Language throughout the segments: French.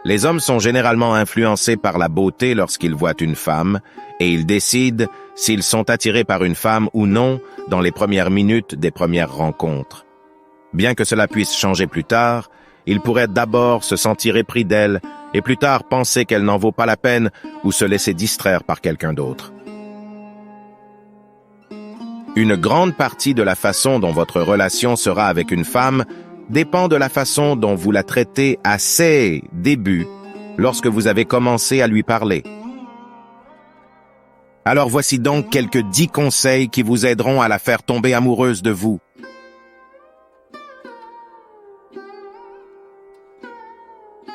Les hommes sont généralement influencés par la beauté lorsqu'ils voient une femme, et ils décident s'ils sont attirés par une femme ou non dans les premières minutes des premières rencontres. Bien que cela puisse changer plus tard, ils pourraient d'abord se sentir épris d'elle et plus tard penser qu'elle n'en vaut pas la peine ou se laisser distraire par quelqu'un d'autre. Une grande partie de la façon dont votre relation sera avec une femme dépend de la façon dont vous la traitez à ses débuts, lorsque vous avez commencé à lui parler. Alors voici donc quelques 10 conseils qui vous aideront à la faire tomber amoureuse de vous.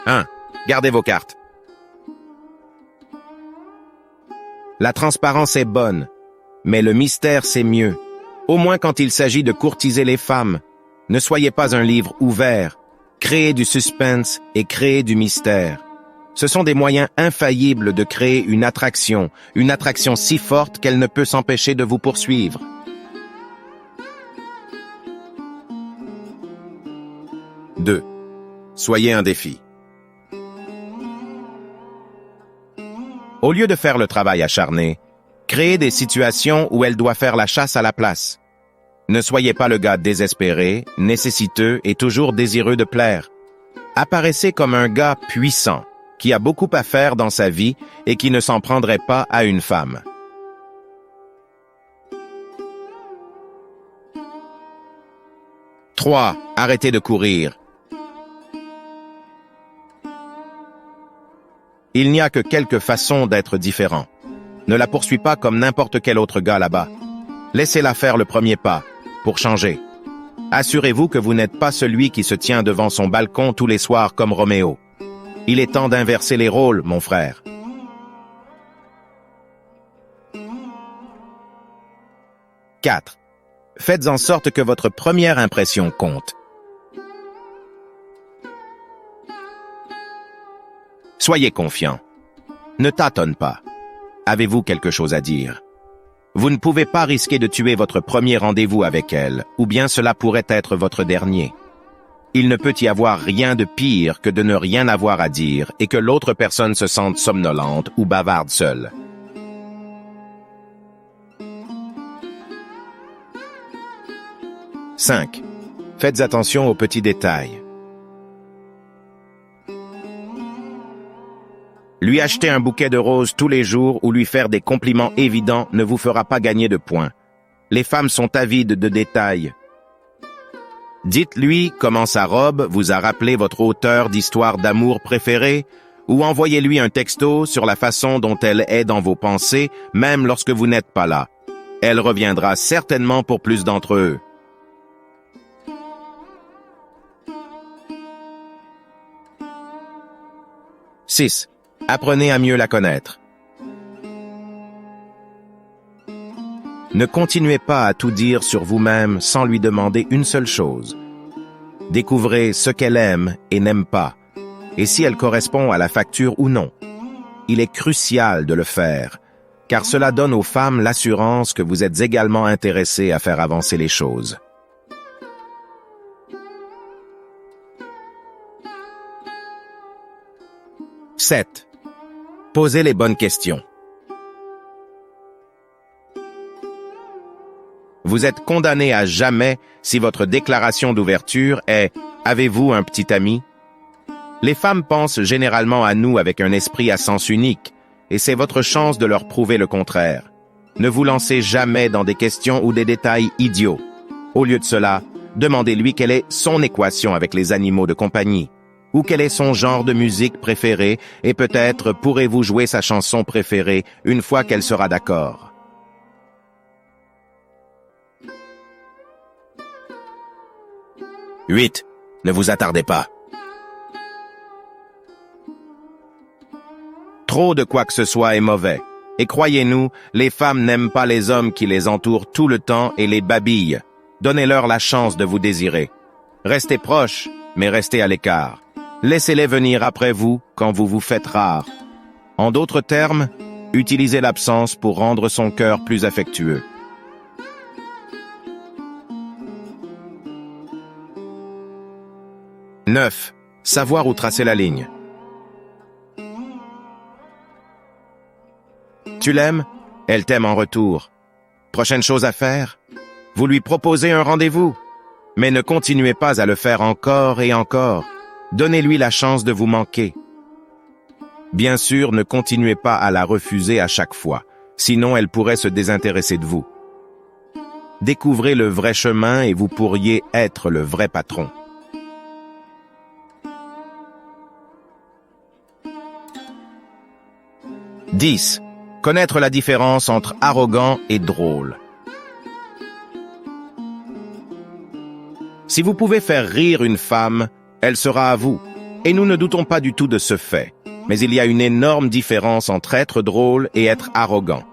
1. Gardez vos cartes. La transparence est bonne, mais le mystère c'est mieux, au moins quand il s'agit de courtiser les femmes. Ne soyez pas un livre ouvert. Créez du suspense et créez du mystère. Ce sont des moyens infaillibles de créer une attraction si forte qu'elle ne peut s'empêcher de vous poursuivre. « 2. Soyez un défi. Au lieu de faire le travail acharné, créez des situations où elle doit faire la chasse à la place. Ne soyez pas le gars désespéré, nécessiteux et toujours désireux de plaire. Apparaissez comme un gars puissant, qui a beaucoup à faire dans sa vie et qui ne s'en prendrait pas à une femme. 3. Arrêtez de courir. Il n'y a que quelques façons d'être différent. Ne la poursuis pas comme n'importe quel autre gars là-bas. Laissez-la faire le premier pas, pour changer. Assurez-vous que vous n'êtes pas celui qui se tient devant son balcon tous les soirs comme Roméo. Il est temps d'inverser les rôles, mon frère. 4. Faites en sorte que votre première impression compte. Soyez confiant. Ne tâtonne pas. Avez-vous quelque chose à dire? Vous ne pouvez pas risquer de tuer votre premier rendez-vous avec elle, ou bien cela pourrait être votre dernier. Il ne peut y avoir rien de pire que de ne rien avoir à dire et que l'autre personne se sente somnolente ou bavarde seule. « 5. Faites attention aux petits détails. Lui acheter un bouquet de roses tous les jours ou lui faire des compliments évidents ne vous fera pas gagner de points. Les femmes sont avides de détails. Dites-lui comment sa robe vous a rappelé votre auteur d'histoire d'amour préféré, ou envoyez-lui un texto sur la façon dont elle est dans vos pensées, même lorsque vous n'êtes pas là. Elle reviendra certainement pour plus d'entre eux. « 6. Apprenez à mieux la connaître. Ne continuez pas à tout dire sur vous-même sans lui demander une seule chose. Découvrez ce qu'elle aime et n'aime pas, et si elle correspond à la facture ou non. Il est crucial de le faire, car cela donne aux femmes l'assurance que vous êtes également intéressé à faire avancer les choses. 7. Posez les bonnes questions. Vous êtes condamné à jamais si votre déclaration d'ouverture est « Avez-vous un petit ami ?» Les femmes pensent généralement à nous avec un esprit à sens unique, et c'est votre chance de leur prouver le contraire. Ne vous lancez jamais dans des questions ou des détails idiots. Au lieu de cela, demandez-lui quelle est son équation avec les animaux de compagnie, ou quel est son genre de musique préféré, et peut-être pourrez-vous jouer sa chanson préférée une fois qu'elle sera d'accord. « 8. Ne vous attardez pas. Trop de quoi que ce soit est mauvais. Et croyez-nous, les femmes n'aiment pas les hommes qui les entourent tout le temps et les babillent. Donnez-leur la chance de vous désirer. Restez proches, mais restez à l'écart. Laissez-les venir après vous quand vous vous faites rare. En d'autres termes, utilisez l'absence pour rendre son cœur plus affectueux. 9. Savoir où tracer la ligne. Tu l'aimes? Elle t'aime en retour. Prochaine chose à faire? Vous lui proposez un rendez-vous. Mais ne continuez pas à le faire encore et encore. Donnez-lui la chance de vous manquer. Bien sûr, ne continuez pas à la refuser à chaque fois, sinon elle pourrait se désintéresser de vous. Découvrez le vrai chemin et vous pourriez être le vrai patron. « 10. Connaître la différence entre arrogant et drôle. Si vous pouvez faire rire une femme, elle sera à vous, et nous ne doutons pas du tout de ce fait. Mais il y a une énorme différence entre être drôle et être arrogant.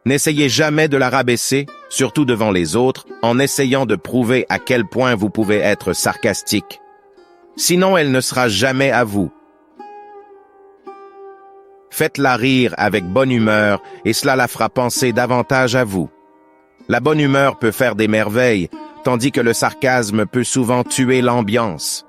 N'essayez jamais de la rabaisser, surtout devant les autres, en essayant de prouver à quel point vous pouvez être sarcastique. Sinon, elle ne sera jamais à vous. Faites-la rire avec bonne humeur et cela la fera penser davantage à vous. La bonne humeur peut faire des merveilles, tandis que le sarcasme peut souvent tuer l'ambiance.